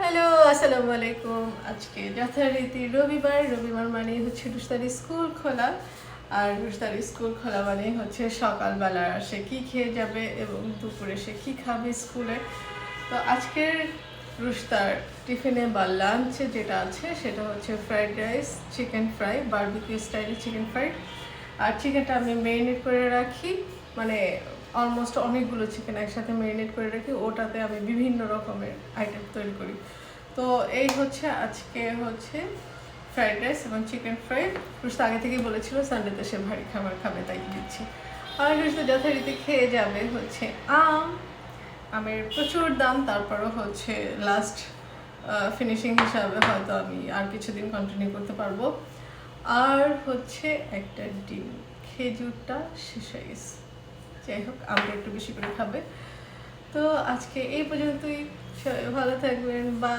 Hello, আসসালামু আলাইকুম। আজকে যথারীতি রবিবার মানেই হচ্ছে রুশদার স্কুল খোলা। আর রুশদার স্কুল খোলা মানেই হচ্ছে সকালবেলা সে কি খেয়ে যাবে এবং দুপুরে সে কি খাবে স্কুলে। তো আজকের রুশদার টিফিনে বা লাঞ্চে যেটা আছে সেটা হচ্ছে fried rice, chicken fry, barbecue স্টাইলে চিকেন ফ্রাই। আর চিকেনটা আমি মেরিনেট করে রাখি, মানে অলমোস্ট অনেকগুলো চিকেন একসাথে মেরিনেট করে রাখি, ওটাতে আমি বিভিন্ন রকমের আইটেম তৈরি করি। তো এই হচ্ছে আজকে হচ্ছে ফ্রাইড রাইস এবং চিকেন ফ্রাই। রুশতা আগে থেকেই বলেছিল সানডেতে সে ভারী খাবার খাবে, তাই দিচ্ছি। আর রুশতা যথারীতি খেয়ে যাবে হচ্ছে আমের প্রচুর দাম, তারপরও হচ্ছে লাস্ট ফিনিশিং হিসাবে হয়তো আমি আর কিছুদিন কন্টিনিউ করতে পারবো। আর হচ্ছে একটা ডিম, খেজুরটা শেষ হয়ে গেছে। যাই হোক, আমরা একটু বেশি করে খাবে। তো আজকে এই পর্যন্তই, সবাই ভালো থাকবেন, বা